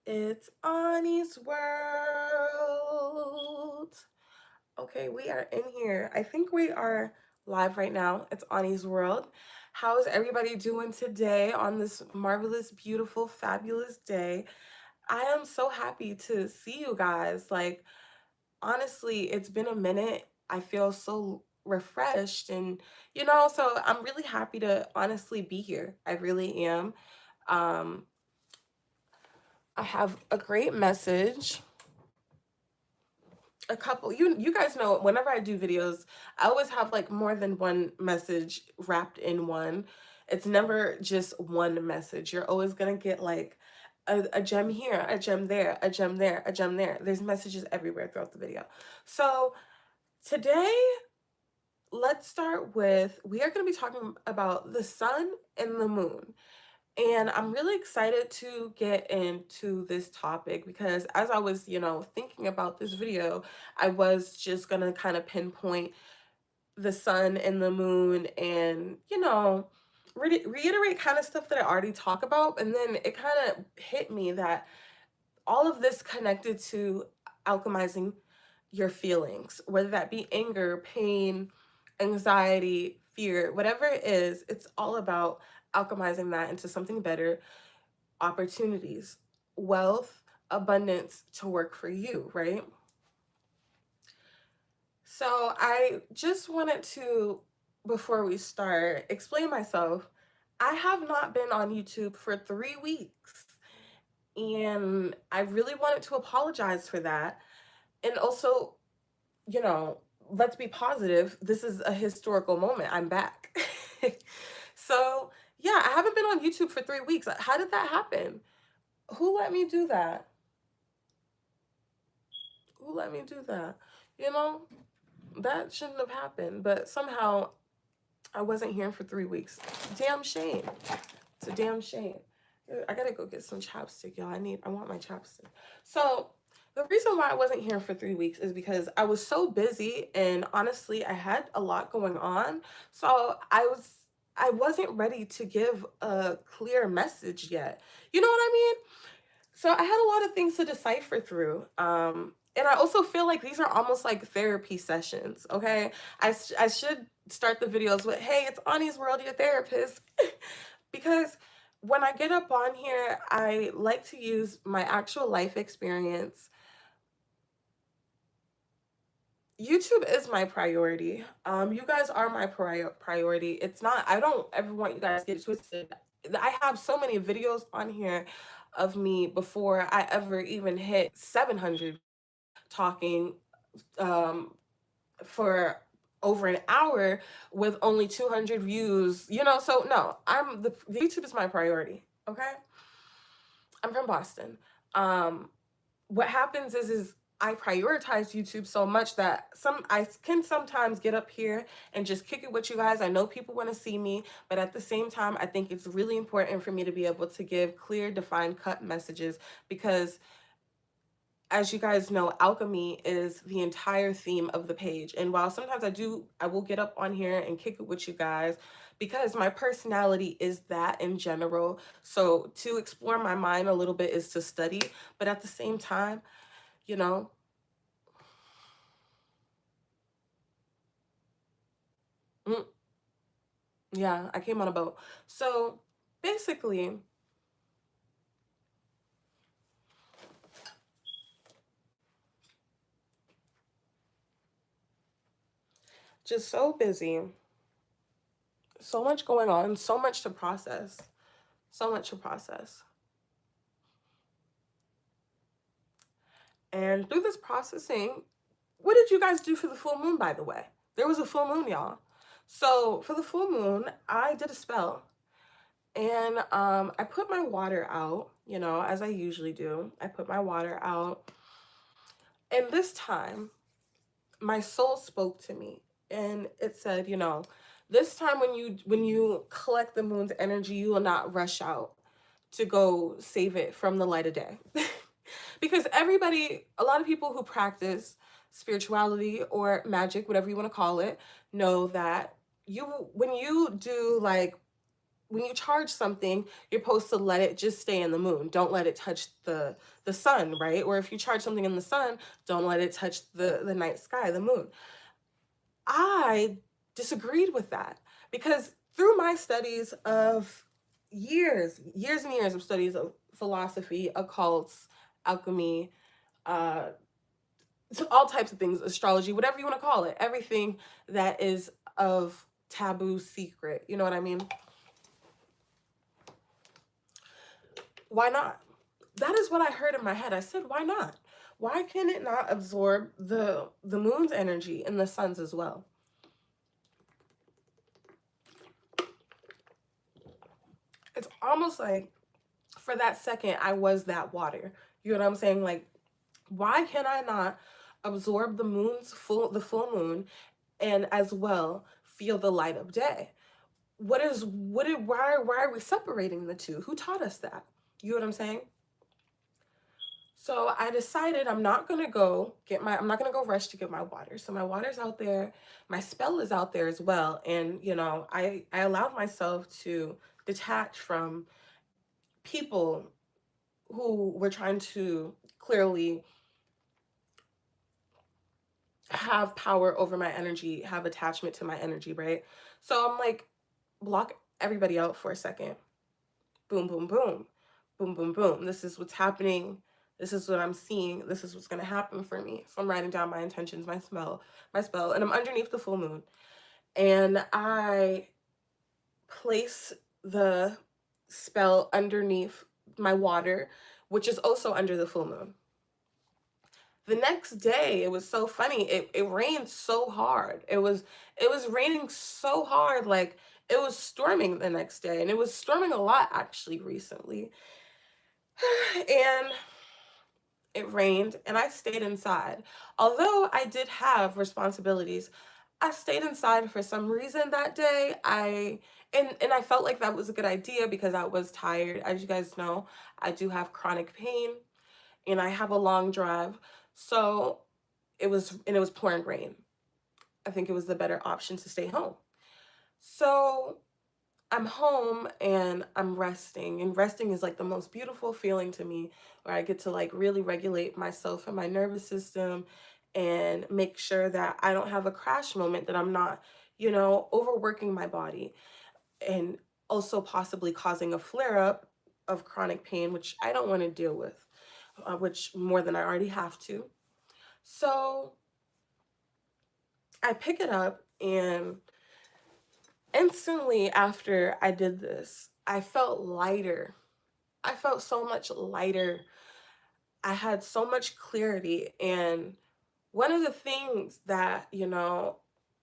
It's Ani's world. Okay, we are in here. I think we are live right now. It's Ani's world. How is everybody doing today on this marvelous, beautiful, fabulous day? I am so happy to see you guys. Like, honestly, it's been a minute. I feel so refreshed and so I'm really happy to honestly be here. I really am. Um I have a great message. A couple, you guys know, whenever I do videos, I always have like more than one message wrapped in one. It's never just one message. You're always gonna get like a gem here, a gem there, a gem there, a gem there. There's messages everywhere throughout the video. So today, let's start with, we are going to be talking about the sun and the moon. And I'm really excited to get into this topic because as I was, thinking about this video, I was just going to kind of pinpoint the sun and the moon and, reiterate kind of stuff that I already talk about. And then it kind of hit me that all of this connected to alchemizing your feelings, whether that be anger, pain, anxiety, fear, whatever it is, it's all about alchemizing that into something better, opportunities, wealth, abundance to work for you, right? So I just wanted to, before we start, explain myself. I have not been on YouTube for 3 weeks, and I really wanted to apologize for that. And also, you know, let's be positive. This is a historical moment. I'm back. So, yeah, I haven't been on YouTube for 3 weeks. How did that happen? Who let me do that? Who let me do that? You know, that shouldn't have happened. But somehow I wasn't here for 3 weeks. Damn shame. It's a damn shame. I gotta go get some chapstick, y'all. I want my chapstick. So the reason why I wasn't here for 3 weeks is because I was so busy and honestly I had a lot going on. So I wasn't ready to give a clear message yet. You know what I mean? So I had a lot of things to decipher through. And I also feel like these are almost like therapy sessions, okay? I should start the videos with, hey, it's Ani's World, your therapist. Because when I get up on here, I like to use my actual life experience. YouTube is my priority. You guys are my priority. It's not, I don't ever want you guys to get twisted. I have so many videos on here of me before I ever even hit 700 talking um, for over an hour with only 200 views, so no, the YouTube is my priority. Okay. I'm from Boston. Um, what happens is I prioritize YouTube so much that I can sometimes get up here and just kick it with you guys. I know people want to see me, but at the same time, I think it's really important for me to be able to give clear, defined, cut messages because as you guys know, alchemy is the entire theme of the page. And while sometimes I will get up on here and kick it with you guys because my personality is that in general. So to explore my mind a little bit is to study, but at the same time, you know, mm, yeah, I came on a boat. So basically, just so busy, so much going on, so much to process, so much to process. And through this processing, what did you guys do for the full moon, by the way? There was a full moon, y'all. So for the full moon, I did a spell. And I put my water out, as I usually do. I put my water out. And this time, my soul spoke to me. And it said, this time when you collect the moon's energy, you will not rush out to go save it from the light of day. Because a lot of people who practice spirituality or magic, whatever you want to call it, know that when you do like when you charge something, you're supposed to let it just stay in the moon. Don't let it touch the sun, right? Or if you charge something in the sun, don't let it touch the night sky, the moon. I disagreed with that because through my studies of years and years of studies of philosophy, occults, alchemy, uh, so all types of things, astrology, whatever you want to call it, everything that is of taboo secret. You know what I mean? Why not? That is what I heard in my head. I said, why not? Why can it not absorb the moon's energy and the sun's as well? It's almost like for that second I was that water. You know what I'm saying? Like, why can I not absorb the full moon and as well feel the light of day? Why are we separating the two? Who taught us that? You know what I'm saying? So I decided I'm not gonna go rush to get my water. So my water's out there, my spell is out there as well. And I allowed myself to detach from people who were trying to clearly have power over my energy, have attachment to my energy, right? So I'm like, block everybody out for a second. Boom, boom, boom, boom, boom, boom. This is what's happening. This is what I'm seeing. This is what's going to happen for me. So I'm writing down my intentions, my spell, and I'm underneath the full moon. And I place the spell underneath my water, which is also under the full moon. The next day, it was so funny. It rained so hard. It was raining so hard, like it was storming the next day, and it was storming a lot actually recently. And it rained, and I stayed inside. Although I did have responsibilities, I stayed inside for some reason that day. And I felt like that was a good idea because I was tired. As you guys know, I do have chronic pain and I have a long drive. So it was pouring rain. I think it was the better option to stay home. So I'm home and I'm resting, and resting is like the most beautiful feeling to me, where I get to like really regulate myself and my nervous system and make sure that I don't have a crash moment, that I'm not, overworking my body and also possibly causing a flare up of chronic pain, which I don't want to deal with, which more than I already have to. So I pick it up, and instantly after I did this, I felt lighter. I felt so much lighter. I had so much clarity. And one of the things that,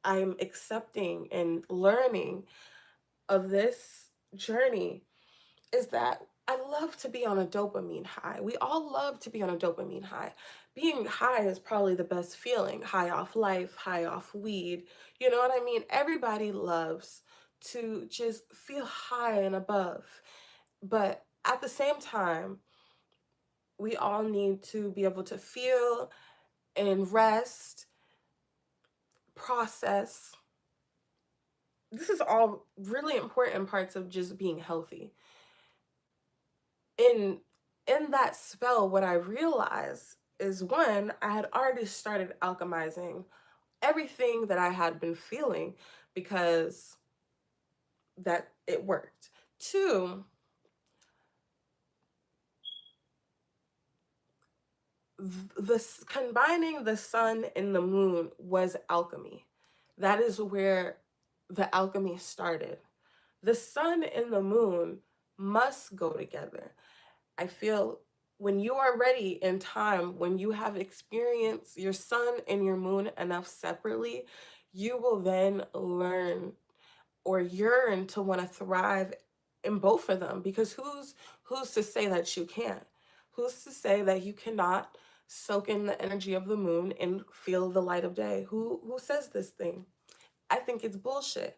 I'm accepting and learning of this journey is that I love to be on a dopamine high. We all love to be on a dopamine high. Being high is probably the best feeling. High off life, high off weed. You know what I mean? Everybody loves to just feel high and above. But at the same time, we all need to be able to feel and rest, process. This is all really important parts of just being healthy. In that spell, what I realized is, one, I had already started alchemizing everything that I had been feeling because that it worked. Two, this combining the sun and the moon was alchemy. That is where the alchemy started. The sun and the moon must go together. I feel when you are ready in time, when you have experienced your sun and your moon enough separately, you will then learn or yearn to want to thrive in both of them, because who's to say that you can't? Who's to say that you cannot soak in the energy of the moon and feel the light of day? Who says this thing? I think it's bullshit.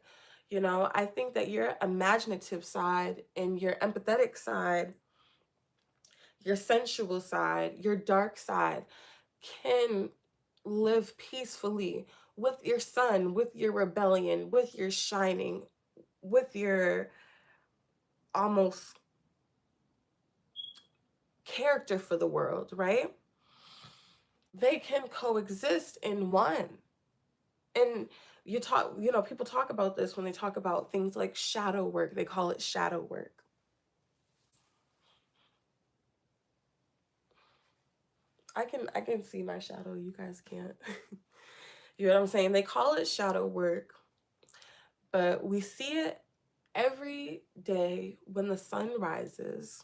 I think that your imaginative side and your empathetic side, your sensual side, your dark side can live peacefully with your sun, with your rebellion, with your shining, with your almost character for the world, right? They can coexist in one. And people talk about this when they talk about things like shadow work. They call it shadow work. I can see my shadow. You guys can't. You know what I'm saying? They call it shadow work, but we see it every day when the sun rises,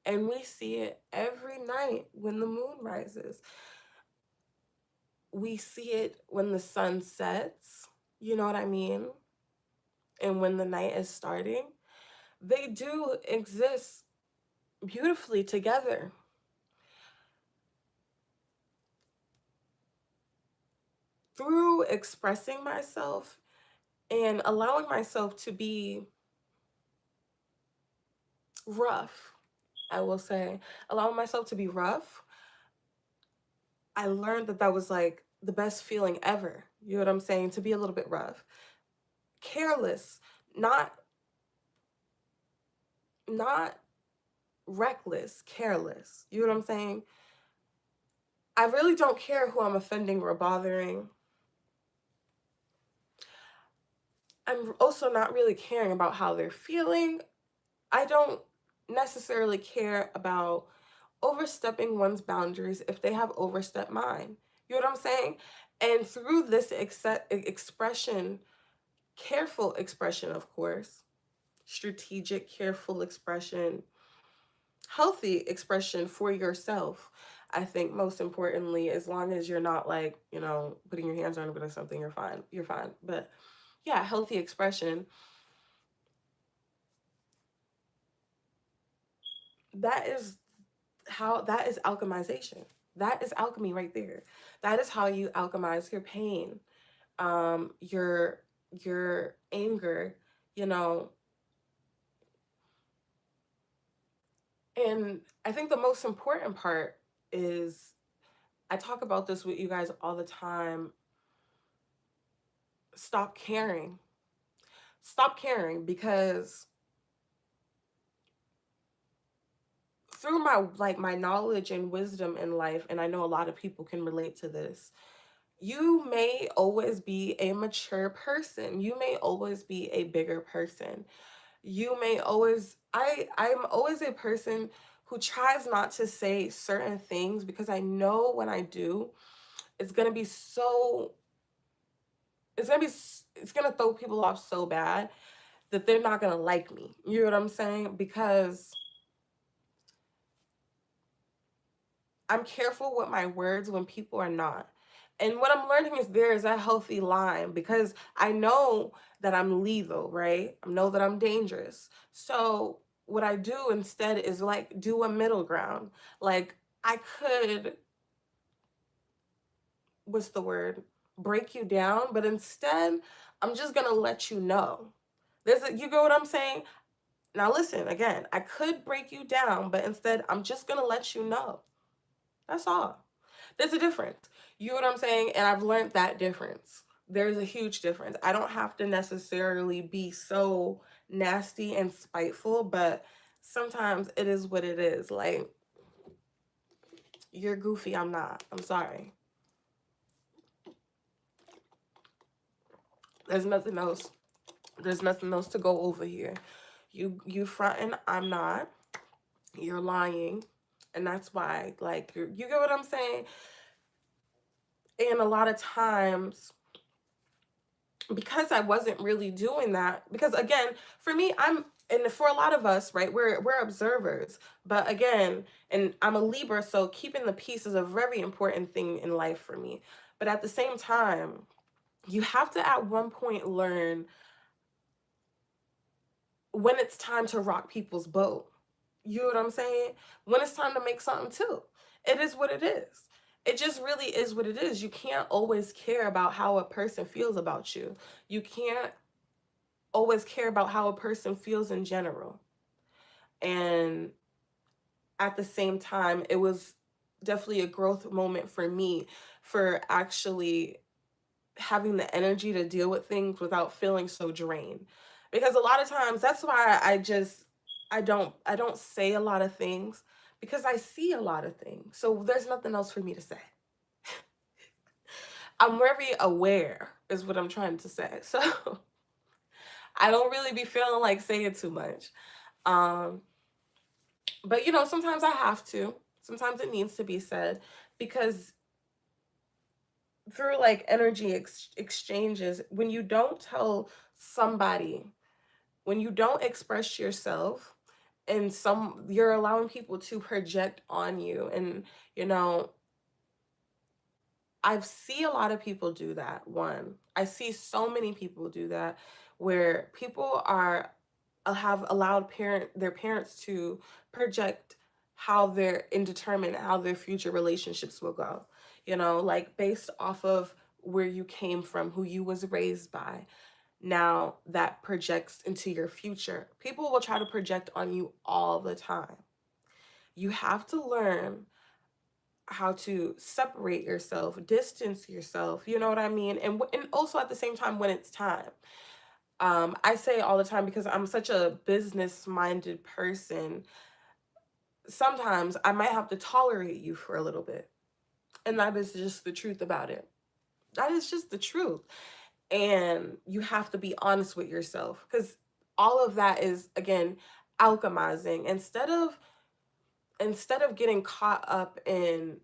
and we see it every night when the moon rises. We see it when the sun sets, you know what I mean? And when the night is starting. They do exist beautifully together. Through expressing myself and allowing myself to be rough, I will say, allowing myself to be rough, I learned that that was like the best feeling ever. You know what I'm saying? To be a little bit rough. Careless, not not reckless, careless. You know what I'm saying? I really don't care who I'm offending or bothering. I'm also not really caring about how they're feeling. I don't necessarily care about overstepping one's boundaries if they have overstepped mine. You know what I'm saying? And through this expression, careful expression, of course, strategic, careful expression, healthy expression for yourself. I think most importantly, as long as you're not like, putting your hands on it or something, you're fine. You're fine. But yeah, healthy expression. That is alchemization. That is alchemy right there. That is how you alchemize your pain, your anger, you know. And I think the most important part is, I talk about this with you guys all the time. Stop caring. Stop caring, because through my knowledge and wisdom in life, and I know a lot of people can relate to this, you may always be a mature person. You may always be a bigger person. You may always I'm always a person who tries not to say certain things, because I know when I do, it's going to be so it's going to throw people off so bad that they're not going to like me. You know what I'm saying? Because I'm careful with my words when people are not. And what I'm learning is there is a healthy line, because I know that I'm lethal, right? I know that I'm dangerous. So what I do instead is like do a middle ground. Like, I could, what's the word? Break you down, but instead I'm just gonna let you know. You get what I'm saying? Now listen, again, I could break you down, but instead I'm just gonna let you know. That's all. There's a difference. You know what I'm saying? And I've learned that difference. There's a huge difference. I don't have to necessarily be so nasty and spiteful, but sometimes it is what it is. Like, you're goofy, I'm not. I'm sorry. There's nothing else. There's nothing else to go over here. You fronting, I'm not. You're lying. And that's why, like, you get what I'm saying? And a lot of times, because I wasn't really doing that, because again, for me, and for a lot of us, right, we're observers. But again, and I'm a Libra, so keeping the peace is a very important thing in life for me. But at the same time, you have to at one point learn when it's time to rock people's boat. You know what I'm saying? When it's time to make something too. It is what it is. It just really is what it is. You can't always care about how a person feels about you. You can't always care about how a person feels in general. And at the same time, it was definitely a growth moment for me, for actually having the energy to deal with things without feeling so drained. Because a lot of times, that's why I don't say a lot of things because I see a lot of things. So there's nothing else for me to say. I'm very aware is what I'm trying to say. So I don't really be feeling like saying too much. Um, but sometimes I have to. Sometimes it needs to be said because through like energy exchanges, when you don't tell somebody, when you don't express yourself, and you're allowing people to project on you, and you know I see a lot of people do that. One, I see so many people do that, where people have allowed their parents to project how they're and determine how their future relationships will go. Like based off of where you came from, who you was raised by. Now that projects into your future. People will try to project on you all the time. You have to learn how to separate yourself, distance yourself, you know what I mean? And also at the same time when it's time. I say all the time because I'm such a business-minded person. Sometimes I might have to tolerate you for a little bit. And that is just the truth about it. That is just the truth. And you have to be honest with yourself because all of that is again alchemizing. Instead of getting caught up in,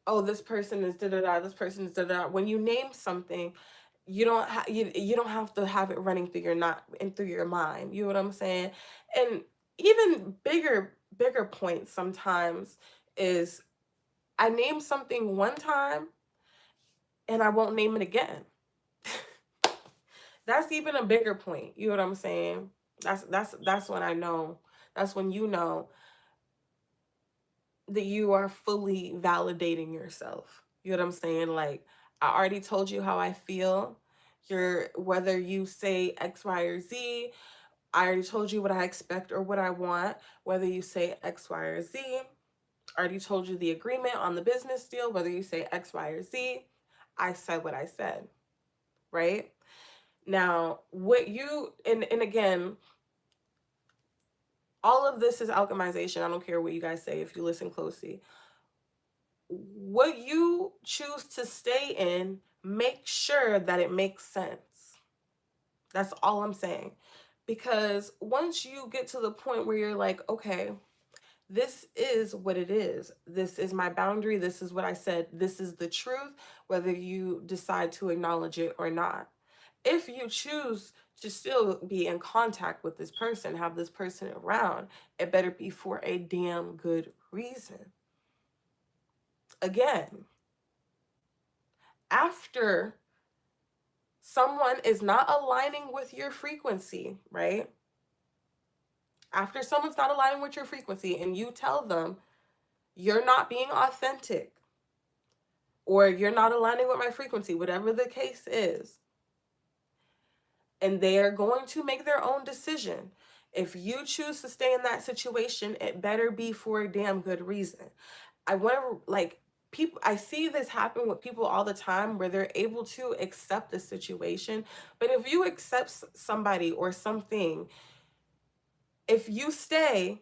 oh, this person is da da da, this person is da da da. When you name something, you don't have to have it running through your not and through your mind. You know what I'm saying? And even bigger points sometimes is I name something one time and I won't name it again. That's even a bigger point. You know what I'm saying? That's when I know. That's when you know that you are fully validating yourself. You know what I'm saying? Like, I already told you how I feel. Whether you say X, Y, or Z, I already told you what I expect or what I want. Whether you say X, Y, or Z, I already told you the agreement on the business deal. Whether you say X, Y, or Z, I said what I said, right? Now, and again, all of this is alchemization. I don't care what you guys say if you listen closely. What you choose to stay in, make sure that it makes sense. That's all I'm saying. Because once you get to the point where you're like, okay, this is what it is. This is my boundary. This is what I said. This is the truth, whether you decide to acknowledge it or not. If you choose to still be in contact with this person, have this person around, it better be for a damn good reason. Again, after someone is not aligning with your frequency, right? After someone's not aligning with your frequency and you tell them you're not being authentic or you're not aligning with my frequency, whatever the case is, and they are going to make their own decision. If you choose to stay in that situation, it better be for a damn good reason. I want to, like, people, I see this happen with people all the time where they're able to accept the situation. But if you accept somebody or something, if you stay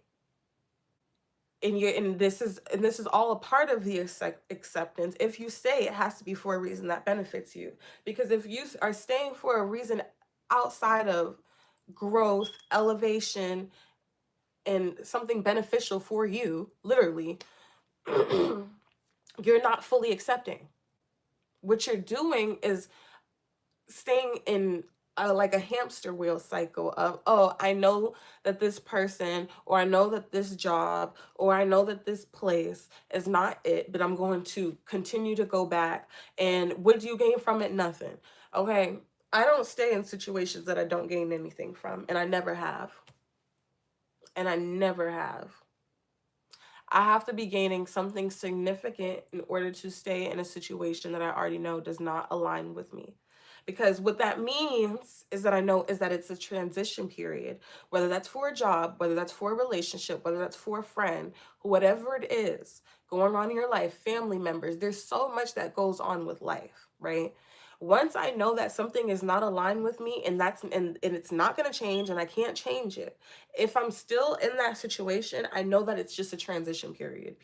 and this is all a part of the acceptance, if you stay, it has to be for a reason that benefits you. Because if you are staying for a reason outside of growth, elevation, and something beneficial for you, literally, you're not fully accepting. What you're doing is staying in like a hamster wheel cycle of, oh, I know that this person, or I know that this job, or I know that this place is not it, but I'm going to continue to go back. And what do you gain from it? Nothing. Okay. I don't stay in situations that I don't gain anything from, and I never have. And I never have. I have to be gaining something significant in order to stay in a situation that I already know does not align with me. Because what that means is that I know is that it's a transition period, whether that's for a job, whether that's for a relationship, whether that's for a friend, whatever it is going on in your life, family members, there's so much that goes on with life, right? Once I know that something is not aligned with me, and it's not going to change and I can't change it, if I'm still in that situation, I know that it's just a transition period.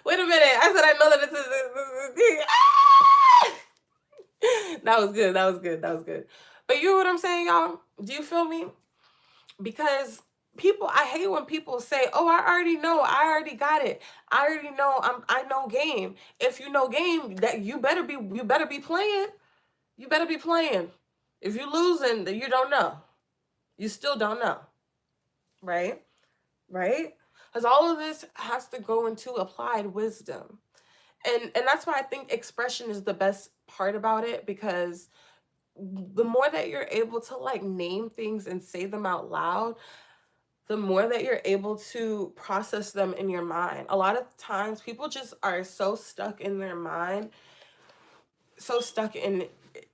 Wait a minute. I said I know that it's that was good. That was good. That was good. But you know what I'm saying, y'all? Do you feel me? Because people, I hate when people say, "Oh, I already know. I already got it. I already know. I know game." If you know game, that you better be playing. You better be playing. If you losing, then you don't know. You still don't know, right? Right? Because all of this has to go into applied wisdom. And that's why I think expression is the best part about it, because the more that you're able to like name things and say them out loud, the more that you're able to process them in your mind. A lot of times people just are so stuck in their mind, so stuck in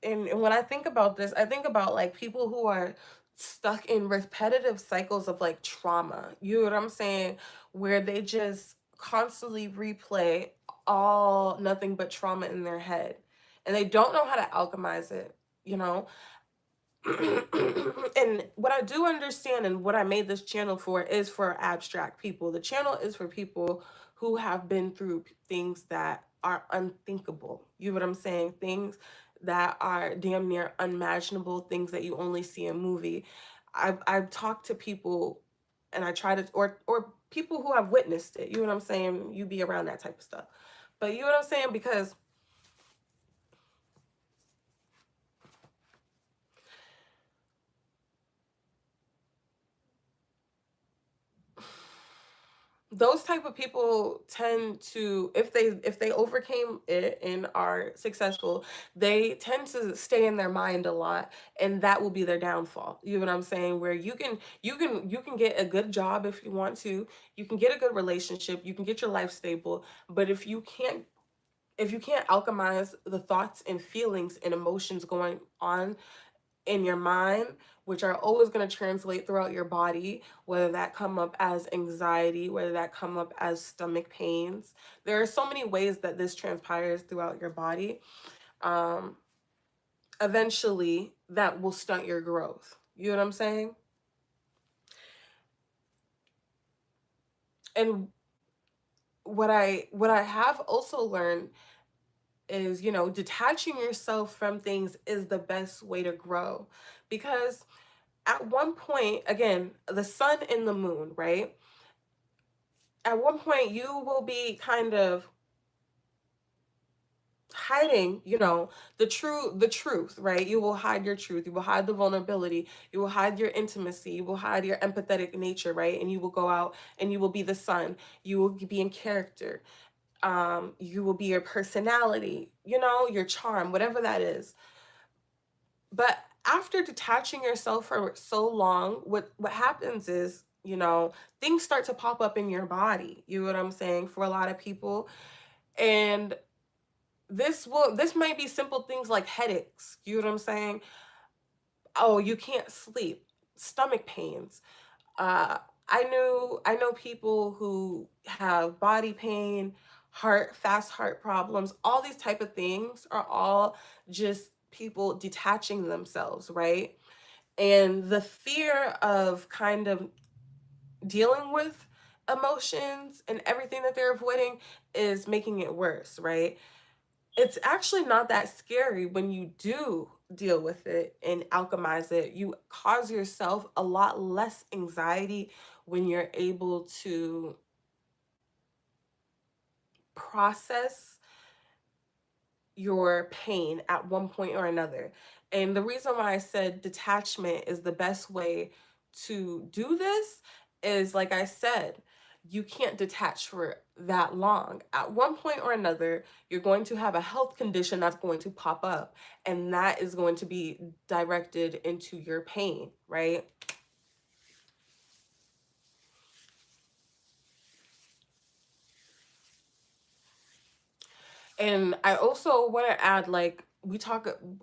and when I think about this, I think about like people who are stuck in repetitive cycles of like trauma. You know what I'm saying? Where they just constantly replay all nothing but trauma in their head. And they don't know how to alchemize it, you know? And what I do understand and what I made this channel for is for abstract people. The channel is for people who have been through things that are unthinkable. You know what I'm saying? Things that are damn near unimaginable, things that you only see in movie. I've talked to people and I try to or people who have witnessed it. You know what I'm saying? You be around that type of stuff. But you know what I'm saying? Because those type of people tend to, if they overcame it and are successful, they tend to stay in their mind a lot, and that will be their downfall. You know what I'm saying? Where you can get a good job if you want to, you can get a good relationship, you can get your life stable, but if you can't alchemize the thoughts and feelings and emotions going on in your mind, which are always going to translate throughout your body, whether that come up as anxiety, whether that come up as stomach pains. There are so many ways that this transpires throughout your body. Um, Eventually, that will stunt your growth. You know what I'm saying? And what I have also learned is, detaching yourself from things is the best way to grow, because at one point, again, the sun and the moon, right? At one point you will be kind of hiding, the truth, right? You will hide your truth, you will hide the vulnerability, you will hide your intimacy, you will hide your empathetic nature, right? And you will go out and you will be the sun, you will be in character, you will be your personality, your charm, whatever that is. But after detaching yourself for so long, what happens is, things start to pop up in your body. You know what I'm saying? For a lot of people. And this might be simple things like headaches. You know what I'm saying? Oh, you can't sleep, stomach pains. Uh, I know people who have body pain, fast heart problems. All these type of things are all just people detaching themselves, right? And the fear of kind of dealing with emotions and everything that they're avoiding is making it worse, right? It's actually not that scary when you do deal with it and alchemize it. You cause yourself a lot less anxiety when you're able to process your pain at one point or another. And the reason why I said detachment is the best way to do this is, like I said, you can't detach for that long. At one point or another, you're going to have a health condition that's going to pop up, and that is going to be directed into your pain, right? And I also want to add, like,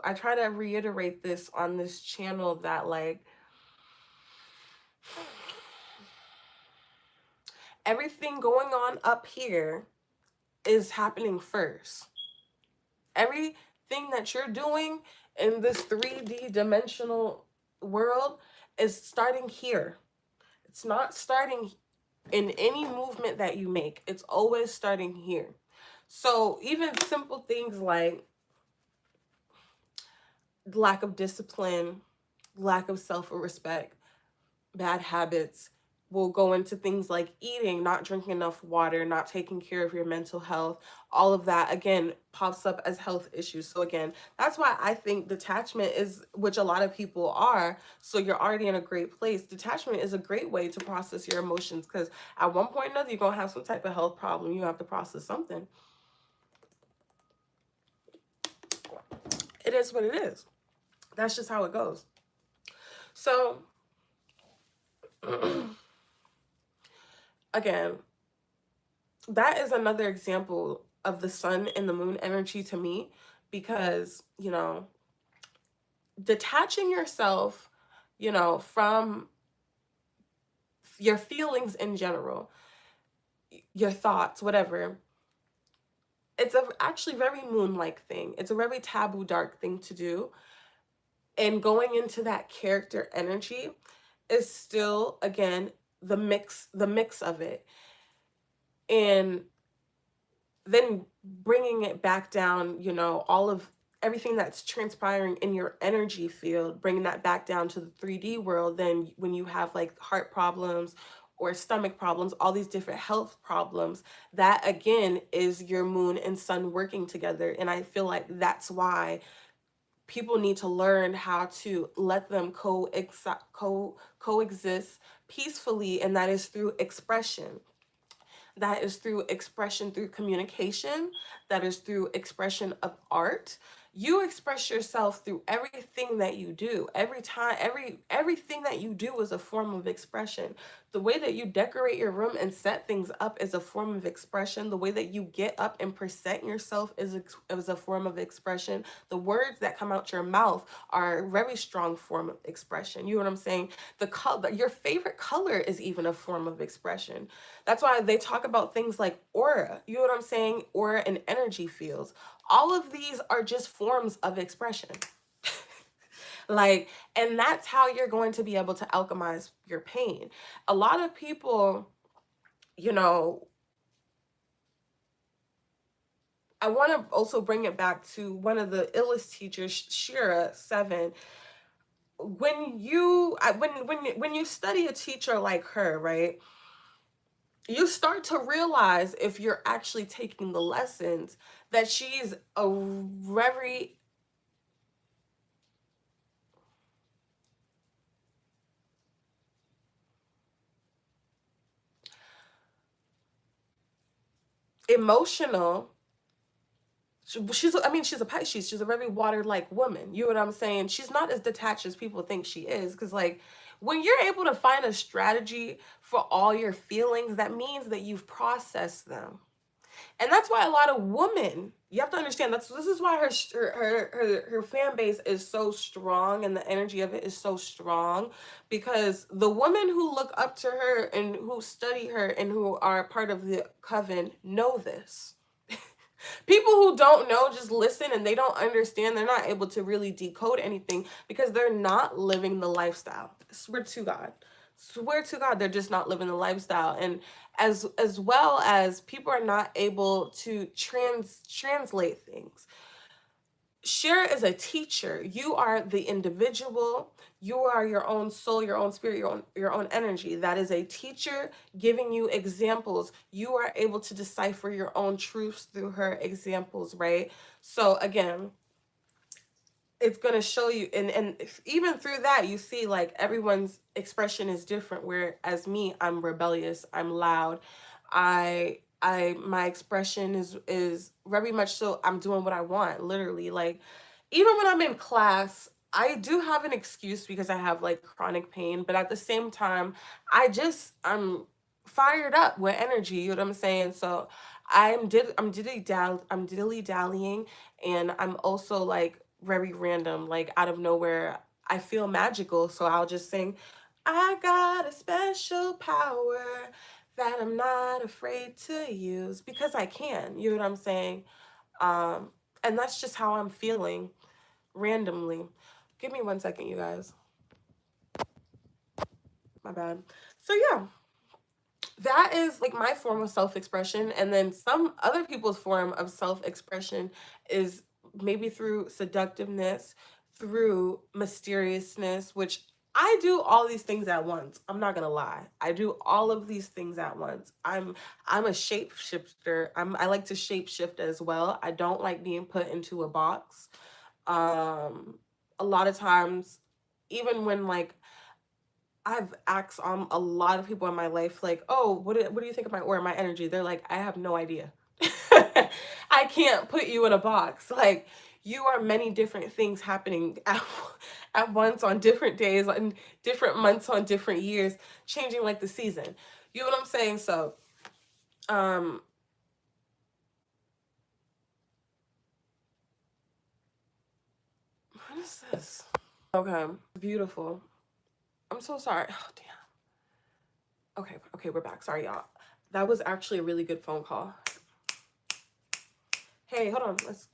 I try to reiterate this on this channel that, like, everything going on up here is happening first. Everything that you're doing in this 3D dimensional world is starting here. It's not starting in any movement that you make. It's always starting here. So even simple things like lack of discipline, lack of self-respect, bad habits will go into things like eating, not drinking enough water, not taking care of your mental health. All of that again pops up as health issues. So again, that's why I think detachment is, which a lot of people are, so you're already in a great place. Detachment is a great way to process your emotions, because at one point or another you're going to have some type of health problem. You have to process something. It is what it is. That's just how it goes. So again, that is another example of the sun and the moon energy to me, because, detaching yourself, from your feelings in general, your thoughts, whatever, it's a actually very moon-like thing. It's a very taboo, dark thing to do. And going into that character energy is still, again, the mix of it. And then bringing it back down, all of everything that's transpiring in your energy field, bringing that back down to the 3D world. Then when you have like heart problems or stomach problems, all these different health problems, that again is your moon and sun working together. And I feel like that's why people need to learn how to let them coexist peacefully, and that is through expression. That is through expression, through communication. That is through expression of art. You express yourself through everything that you do. Every time, everything that you do is a form of expression. The way that you decorate your room and set things up is a form of expression. The way that you get up and present yourself is a form of expression. The words that come out your mouth are a very strong form of expression. You know what I'm saying? The color, your favorite color is even a form of expression. That's why they talk about things like aura. You know what I'm saying? Aura and energy fields. All of these are just forms of expression. Like, and that's how you're going to be able to alchemize your pain. A lot of people, you know, I want to also bring it back to one of the illest teachers, Shira 7. When you study a teacher like her, right? You start to realize, if you're actually taking the lessons, that she's a very emotional. She's a Pisces. She's a very water-like woman. You know what I'm saying? She's not as detached as people think she is. Because, like, when you're able to find a strategy for all your feelings, that means that you've processed them. And that's why a lot of women, you have to understand, this is why her fan base is so strong, and the energy of it is so strong, because the women who look up to her and who study her and who are part of the coven know this. People who don't know just listen and they don't understand. They're not able to really decode anything because they're not living the lifestyle. Swear to God. Swear to God, they're just not living the lifestyle. And as well as people are not able to translate things. Share is a teacher. You are the individual. You are your own soul, your own spirit, your own energy. That is a teacher giving you examples. You are able to decipher your own truths through her examples, right? So again, it's going to show you, and even through that you see like everyone's expression is different. Whereas me, I'm rebellious, I'm loud, my expression is very much so I'm doing what I want, literally. Like, even when I'm in class, I do have an excuse because I have like chronic pain, but at the same time, I'm fired up with energy, you know what I'm saying? So I'm dilly dallying, and I'm also like very random, like out of nowhere. I feel magical, so I'll just sing, I got a special power that I'm not afraid to use because I can. You know what I'm saying? Um, and that's just how I'm feeling randomly. Give me 1 second, you guys. My bad. So yeah, that is like my form of self-expression, and then some other people's form of self-expression is maybe through seductiveness, through mysteriousness, which I do all these things at once. I'm not gonna lie. I do all of these things at once. I'm a shapeshifter. I like to shapeshift as well. I don't like being put into a box. A lot of times, even when like I've asked a lot of people in my life, like, oh, what do you think of my aura, my energy? They're like, I have no idea. I can't put you in a box. Like, you are many different things happening at once on different days, on different months, on different years, changing like the season. You know what I'm saying? So, um, what is this? Okay, beautiful. I'm so sorry. Oh, damn. Okay, we're back. Sorry, y'all. That was actually a really good phone call. Hey, hold on. Let's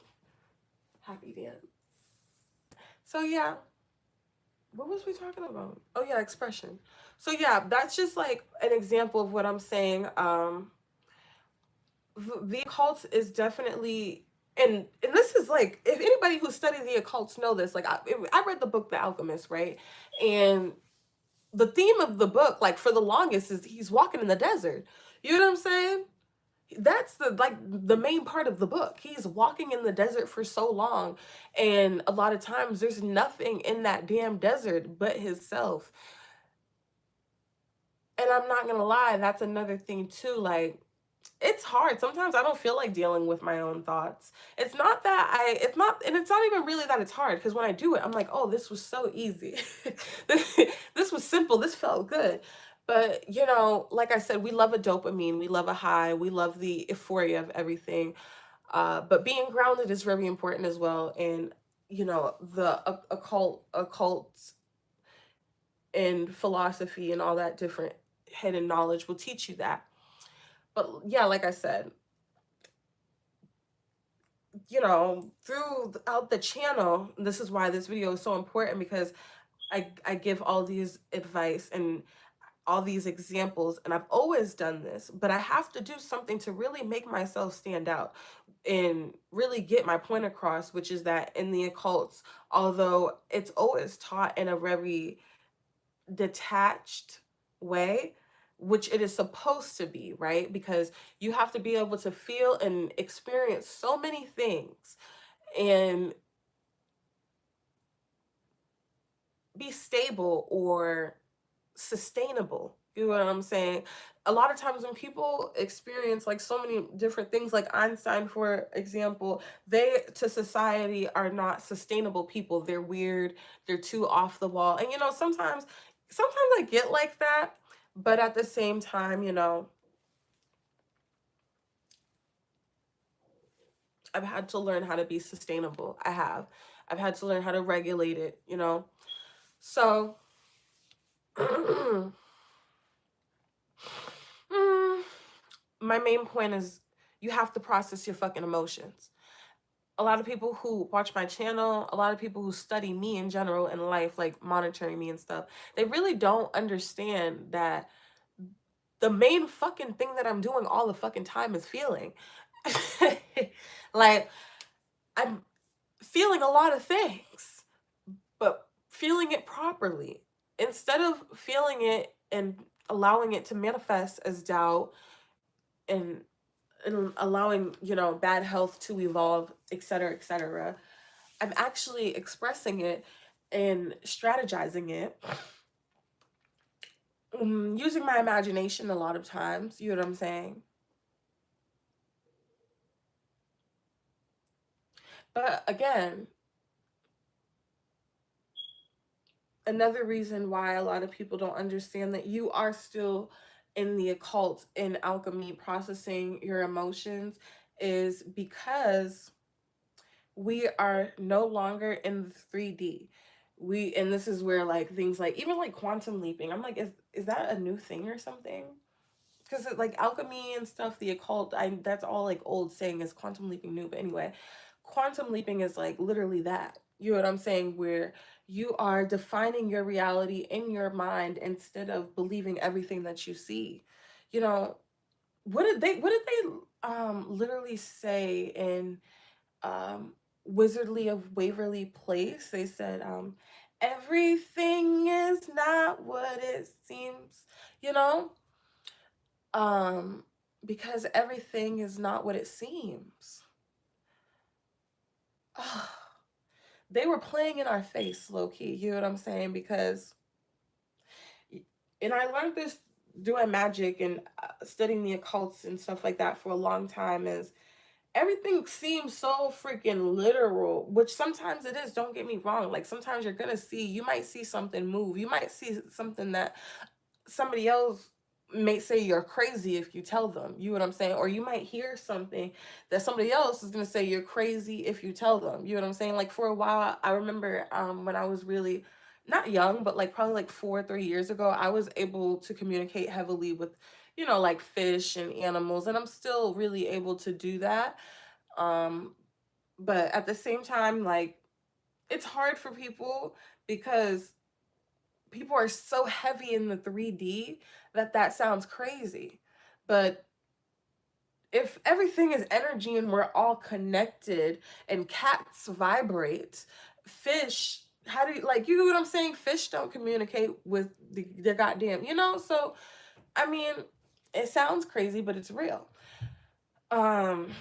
happy dance. So yeah, what was we talking about? Oh yeah, expression. So yeah, that's just like an example of what I'm saying. The occult is definitely, and this is like, if anybody who studied the occults know this. Like I read the book The Alchemist, right? And the theme of the book, like for the longest, is he's walking in the desert. You know what I'm saying? That's the like the main part of the book. He's walking in the desert for so long, and a lot of times there's nothing in that damn desert but himself. And I'm not gonna lie, that's another thing too. Like, it's hard. Sometimes I don't feel like dealing with my own thoughts. It's not that it's not, and it's not even really that it's hard, because when I do it, I'm like, oh, this was so easy. This was simple. This felt good. But, you know, like I said, we love a dopamine, we love a high, we love the euphoria of everything. But being grounded is very important as well. And, you know, the occult and philosophy and all that different hidden knowledge will teach you that. But yeah, like I said, you know, throughout the channel, this is why this video is so important, because I give all these advice and all these examples, and I've always done this, but I have to do something to really make myself stand out and really get my point across, which is that in the occults, although it's always taught in a very detached way, which it is supposed to be, right? Because you have to be able to feel and experience so many things and be stable or sustainable. You know what I'm saying? A lot of times when people experience like so many different things, like Einstein, for example, they to society are not sustainable people. They're weird, they're too off the wall. And you know, sometimes I get like that, but at the same time, you know, I've had to learn how to be sustainable. I have. I've had to learn how to regulate it, you know. So mm, my main point is you have to process your fucking emotions. A lot of people who watch my channel, a lot of people who study me in general in life, like monitoring me and stuff, they really don't understand that the main fucking thing that I'm doing all the fucking time is feeling. Like, I'm feeling a lot of things, but feeling it properly. Instead of feeling it and allowing it to manifest as doubt and allowing, you know, bad health to evolve, etc., etc., I'm actually expressing it and strategizing it, using my imagination a lot of times. You know what I'm saying? But again, another reason why a lot of people don't understand that you are still in the occult, in alchemy, processing your emotions, is because we are no longer in 3D. And this is where like things like even like quantum leaping, I'm like, is that a new thing or something? because like alchemy and stuff, the occult, that's all like old saying, is quantum leaping new. But anyway, quantum leaping is like literally that. You know what I'm saying? Where you are defining your reality in your mind instead of believing everything that you see. You know, what did they literally say in Wizardly of Waverly Place? They said, everything is not what it seems, you know? Um, because everything is not what it seems. They were playing in our face, low key, you know what I'm saying? Because, and I learned this doing magic and studying the occults and stuff like that for a long time, is everything seems so freaking literal, which sometimes it is, don't get me wrong. Like sometimes you might see something move, you might see something that somebody else may say you're crazy if you tell them, you know what I'm saying? Or you might hear something that somebody else is going to say you're crazy if you tell them, you know what I'm saying? Like for a while, I remember when I was really not young, but like probably like 3 years ago, I was able to communicate heavily with, like fish and animals, and I'm still really able to do that. um but at the same time, like, it's hard for people because people are so heavy in the 3D that sounds crazy. But if everything is energy and we're all connected and cats vibrate, fish, how do you, like, you know what I'm saying? Fish don't communicate with their goddamn, So, I mean, it sounds crazy, but it's real. Um,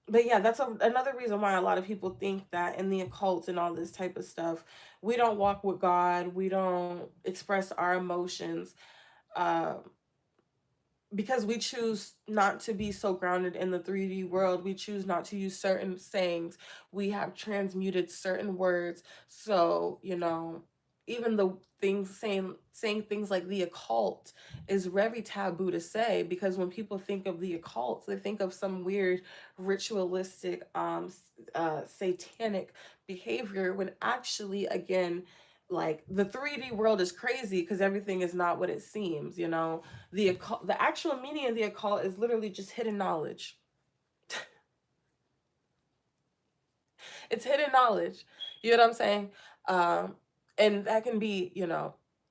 but yeah, that's another reason why a lot of people think that in the occult and all this type of stuff, we don't walk with God, we don't express our emotions, uh, because we choose not to be so grounded in the 3D world. We choose not to use certain sayings. We have transmuted certain words. So, even the things saying things like the occult is very taboo to say, because when people think of the occult, they think of some weird ritualistic satanic behavior, when actually, again, like, the 3D world is crazy because everything is not what it seems. The occult, the actual meaning of the occult is literally just hidden knowledge. It's hidden knowledge. You know what I'm saying? Um, and that can be,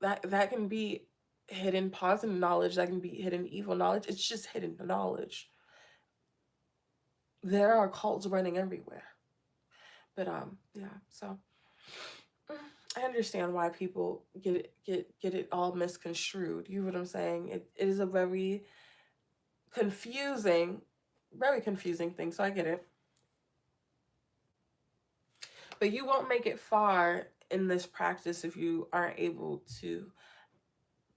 that can be hidden positive knowledge, that can be hidden evil knowledge. It's just hidden knowledge. There are cults running everywhere. But yeah, so I understand why people get it all misconstrued. You know what I'm saying? It is a confusing, very confusing thing. So I get it. But you won't make it far in this practice if you aren't able to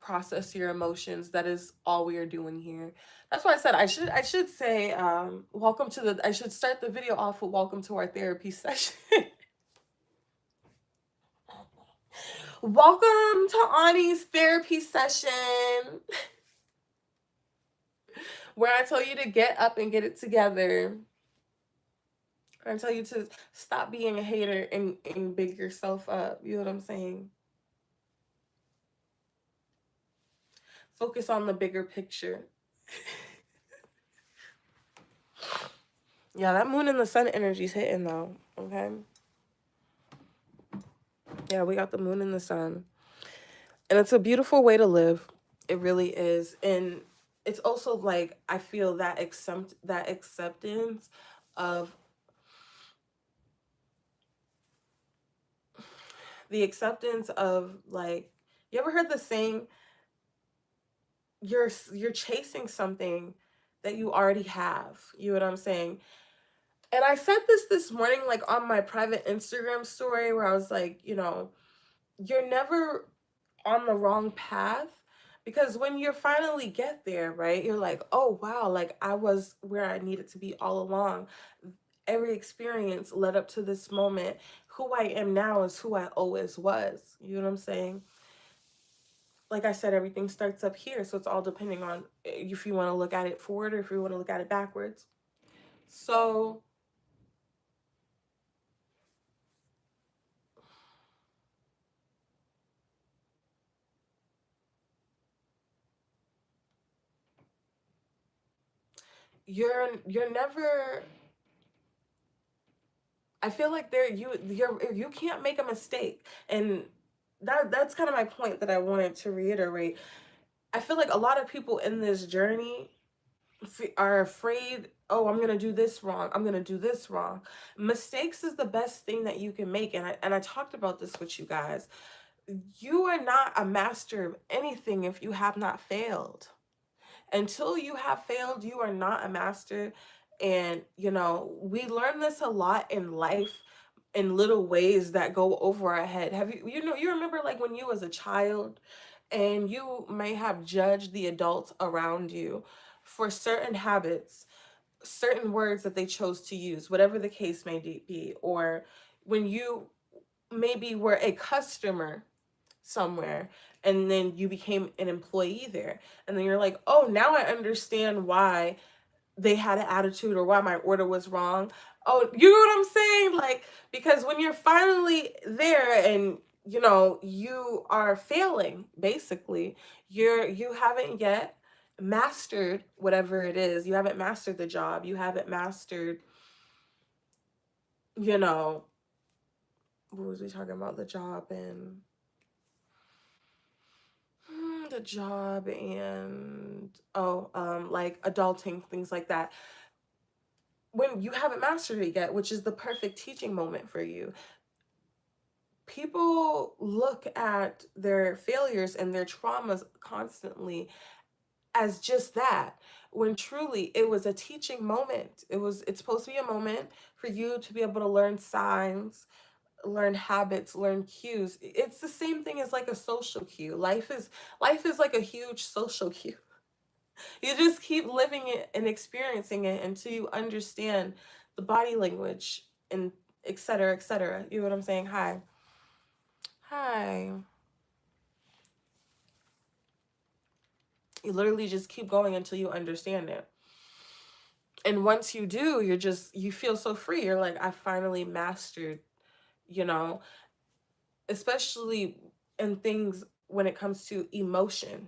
process your emotions. That is all we are doing here. That's why I said I should say welcome to the I should start the video off with welcome to our therapy session. Welcome to Ani's therapy session, where I tell you to get up and get it together. I tell you to stop being a hater and big yourself up. You know what I'm saying? Focus on the bigger picture. Yeah, that moon and the sun energy's hitting though. Okay. Yeah, we got the moon and the sun. And it's a beautiful way to live. It really is. And it's also like, I feel that acceptance of like, you ever heard the saying, you're chasing something that you already have. You know what I'm saying? And I said this morning, like on my private Instagram story, where I was like, you're never on the wrong path, because when you finally get there, right, you're like, oh wow, like I was where I needed to be all along. Every experience led up to this moment. Who I am now is who I always was. You know what I'm saying? Like I said, everything starts up here, so it's all depending on if you want to look at it forward or if you want to look at it backwards. So you're never, I feel like you can't make a mistake. And that's kind of my point that I wanted to reiterate. I feel like a lot of people in this journey are afraid, oh, I'm gonna do this wrong, I'm gonna do this wrong. Mistakes is the best thing that you can make, and I talked about this with you guys. You are not a master of anything if you have not failed. Until you have failed, you are not a master. And we learn this a lot in life, in little ways that go over our head. Have you remember, like, when you was a child and you may have judged the adults around you for certain habits, certain words that they chose to use, whatever the case may be, or when you maybe were a customer somewhere and then you became an employee there, and then you're like, oh, now I understand why they had an attitude or why my order was wrong. Oh, you know what I'm saying? Like, because when you're finally there and you are failing, basically, you haven't yet mastered whatever it is. You haven't mastered the job. You haven't mastered, you know, what was we talking about? The job and like adulting, things like that. When you haven't mastered it yet, which is the perfect teaching moment for you, people look at their failures and their traumas constantly as just that, when truly it was a teaching moment. It's supposed to be a moment for you to be able to learn signs, learn habits, learn cues. It's the same thing as like a social cue. Life is like a huge social cue. You just keep living it and experiencing it until you understand the body language and et cetera, et cetera. You know what I'm saying? Hi. Hi. You literally just keep going until you understand it. And once you do, you feel so free. You're like, I finally mastered, you know, especially in things when it comes to emotion.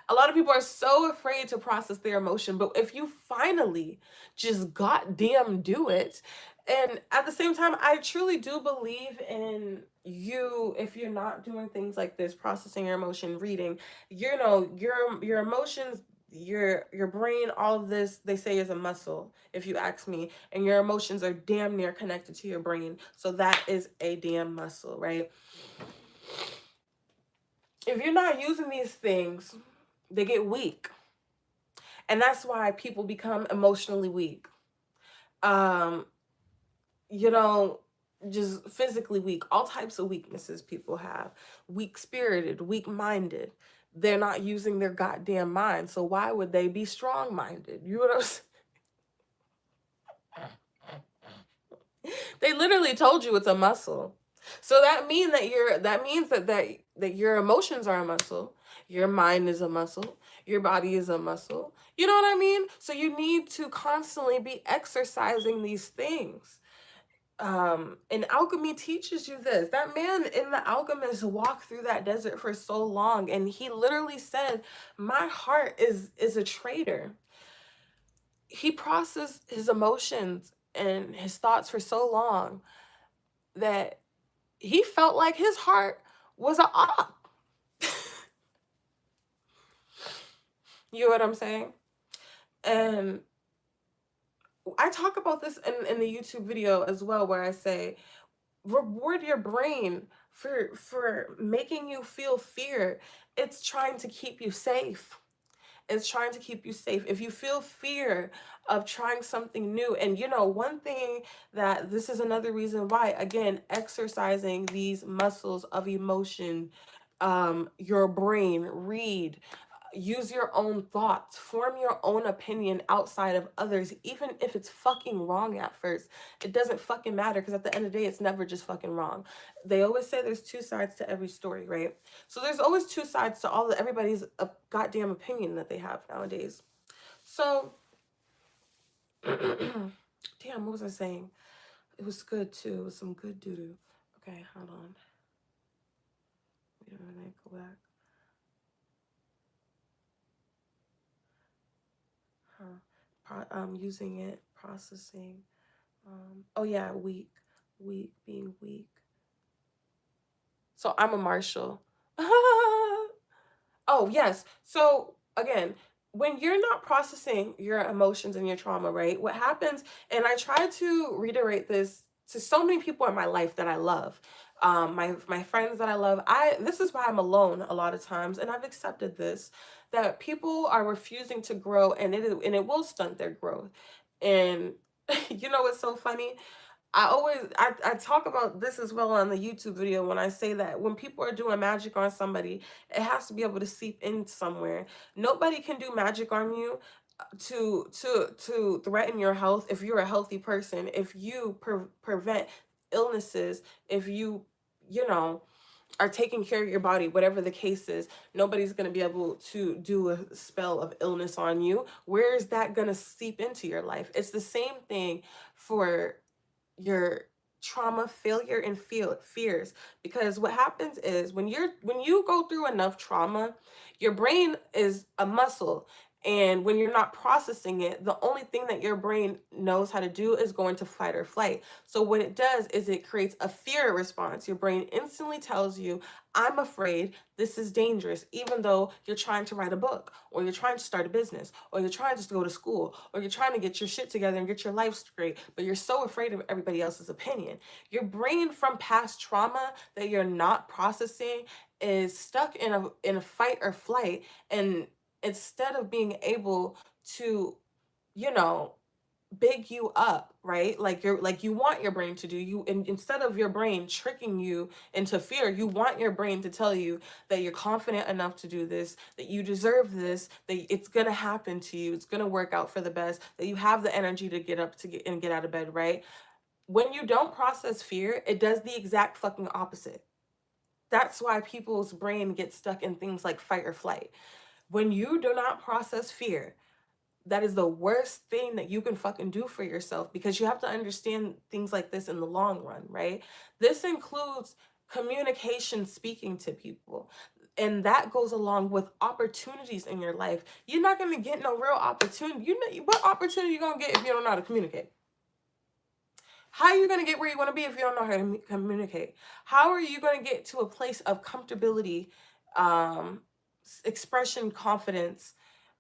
A lot of people are so afraid to process their emotion, but if you finally just goddamn do it, and at the same time, I truly do believe in you. If you're not doing things like this, processing your emotion, reading, your emotions, your brain, all of this, they say, is a muscle, if you ask me, and your emotions are damn near connected to your brain, so that is a damn muscle, right? If you're not using these things, they get weak. And that's why people become emotionally weak. Um, you know, just physically weak, all types of weaknesses people have. Weak spirited, weak minded. They're not using their goddamn mind. So why would they be strong minded? You know what I'm saying? They literally told you it's a muscle. So that means that your emotions are a muscle, your mind is a muscle, your body is a muscle. You know what I mean? So you need to constantly be exercising these things. And alchemy teaches you this. That man in The Alchemist walked through that desert for so long, and he literally said, my heart is a traitor. He processed his emotions and his thoughts for so long that he felt like his heart was a op. You know what I'm saying? And I talk about this in the YouTube video as well, where I say, reward your brain for making you feel fear. It's trying to keep you safe. It's trying to keep you safe. If you feel fear of trying something new, and one thing, that this is another reason why, again, exercising these muscles of emotion, your brain, read, use your own thoughts, form your own opinion outside of others, even if it's fucking wrong at first. It doesn't fucking matter, because at the end of the day, it's never just fucking wrong. They always say there's two sides to every story, right? So there's always two sides to everybody's goddamn opinion that they have nowadays. So, damn, what was I saying? It was good too. It was some good doo-doo. Okay, hold on. Wait a minute, go back. Huh. using it, processing. Oh yeah, weak, being weak. So I'm a Marshall. Oh, yes. So again, when you're not processing your emotions and your trauma, right? What happens, and I try to reiterate this to so many people in my life that I love. My friends that I love. This is why I'm alone a lot of times, and I've accepted this, that people are refusing to grow, and it will stunt their growth. And you know what's so funny? I talk about this as well on the YouTube video when I say that when people are doing magic on somebody, it has to be able to seep in somewhere. Nobody can do magic on you to threaten your health if you're a healthy person. If you prevent illnesses, if you know are taking care of your body, whatever the case is, nobody's going to be able to do a spell of illness on you. Where is that going to seep into your life? It's the same thing for your trauma, failure, and fears. Because what happens is when you go through enough trauma, your brain is a muscle, and when you're not processing it, the only thing that your brain knows how to do is go into fight or flight. So what it does is it creates a fear response. Your brain instantly tells you, I'm afraid, this is dangerous, even though you're trying to write a book, or you're trying to start a business, or you're trying to go to school, or you're trying to get your shit together and get your life straight, but you're so afraid of everybody else's opinion. Your brain from past trauma that you're not processing is stuck in a fight or flight, and instead of being able to, you know, big you up, right? Like you want your brain to do you, and instead of your brain tricking you into fear, you want your brain to tell you that you're confident enough to do this, that you deserve this, that it's gonna happen to you, it's gonna work out for the best, that you have the energy to get up to get out of bed, right? When you don't process fear, it does the exact fucking opposite. That's why people's brain gets stuck in things like fight or flight. When you do not process fear, that is the worst thing that you can fucking do for yourself, because you have to understand things like this in the long run, right? This includes communication, speaking to people. And that goes along with opportunities in your life. You're not going to get no real opportunity. You know, what opportunity you going to get if you don't know how to communicate? How are you going to get where you want to be if you don't know how to communicate? How are you going to get to a place of comfortability, um, expression, confidence,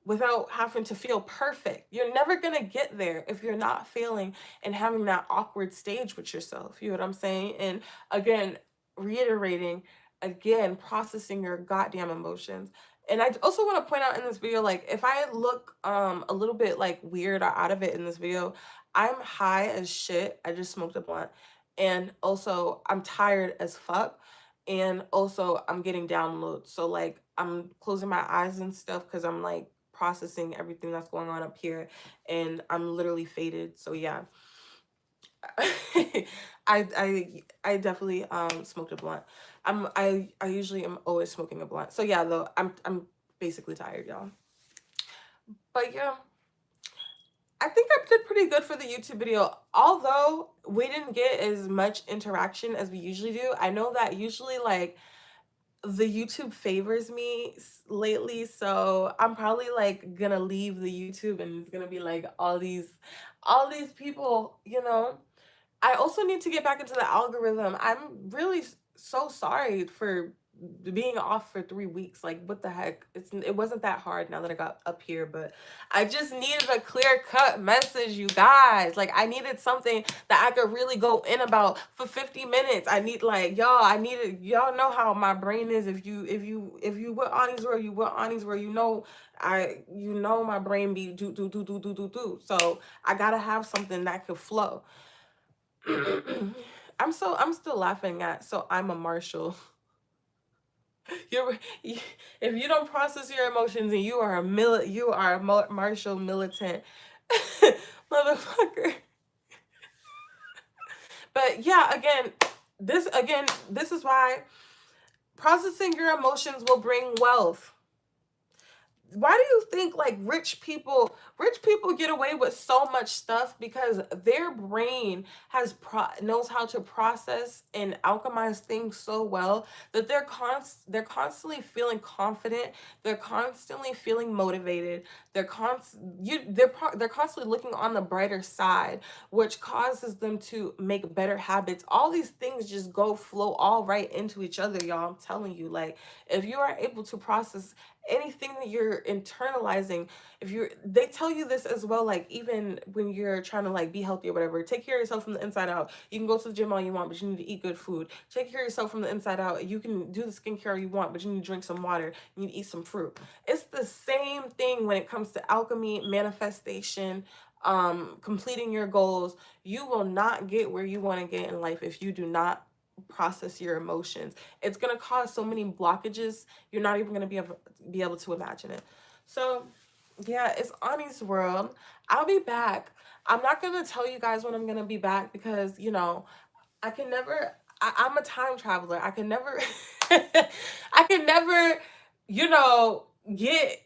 without having to feel perfect? You're never going to get there if you're not feeling and having that awkward stage with yourself. You know what I'm saying? And again, reiterating, again, processing your goddamn emotions. And I also want to point out in this video, like, if I look a little bit like weird or out of it in this video, I'm high as shit. I just smoked a blunt. And also I'm tired as fuck. And also I'm getting downloads. So like I'm closing my eyes and stuff because I'm like processing everything that's going on up here. And I'm literally faded. So yeah. I definitely smoked a blunt. I usually am always smoking a blunt. So yeah, though I'm basically tired, y'all. But yeah, I think I did pretty good for the YouTube video. Although we didn't get as much interaction as we usually do. I know that usually like the YouTube favors me lately, so I'm probably like gonna leave the YouTube and it's gonna be like all these people, you know. I also need to get back into the algorithm. I'm really so sorry for being off for 3 weeks. Like, what the heck? It wasn't that hard now that I got up here, but I just needed a clear-cut message, you guys. Like, I needed something that I could really go in about for 50 minutes. I need like y'all know how my brain is. If you with Ani's where you with Ani's where you know my brain be do. So I gotta have something that could flow. I'm still laughing at so I'm a Marshall. If you don't process your emotions and you are a Marshall militant motherfucker. But yeah, this is why processing your emotions will bring wealth. Why do you think like rich people Rich people get away with so much stuff because their brain knows how to process and alchemize things so well that they're constantly feeling confident, they're constantly feeling motivated, they're constantly looking on the brighter side, which causes them to make better habits. All these things just flow all right into each other, y'all. I'm telling you, like, if you are able to process anything that you're internalizing, if you're they tell you this as well, like, even when you're trying to like be healthy or whatever, take care of yourself from the inside out. You can go to the gym all you want, but you need to eat good food. Take care of yourself from the inside out. You can do the skincare you want, but you need to drink some water. You need to eat some fruit. It's the same thing when it comes to alchemy, manifestation, completing your goals. You will not get where you want to get in life if you do not process your emotions. It's going to cause so many blockages, you're not even going to be able to imagine it. So yeah, it's Ani's world. I'll be back. I'm not gonna tell you guys when I'm gonna be back because, I can never. I'm a time traveler. I can never. I can never, you know, get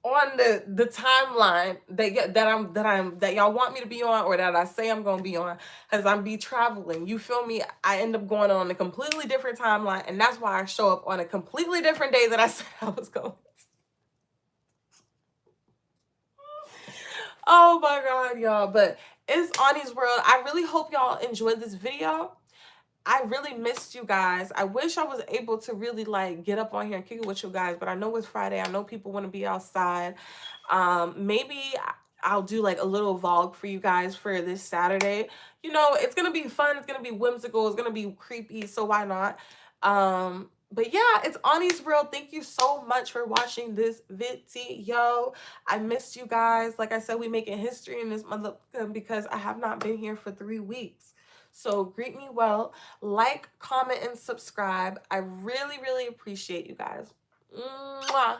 on the timeline that y'all want me to be on, or that I say I'm gonna be on, because I'm be traveling. You feel me? I end up going on a completely different timeline, and that's why I show up on a completely different day that I said I was going. Oh my god, y'all. But it's Ani's world. I really hope y'all enjoyed this video. I really missed you guys. I wish I was able to really like get up on here and kick it with you guys, but I know it's Friday. I know people want to be outside. Maybe I'll do like a little vlog for you guys for this Saturday. It's gonna be fun. It's gonna be whimsical. It's gonna be creepy. So why not? But yeah, it's Ani's world. Thank you so much for watching this video. I missed you guys. Like I said, we making history in this month because I have not been here for 3 weeks. So greet me well, like, comment, and subscribe. I really, really appreciate you guys. Mwah.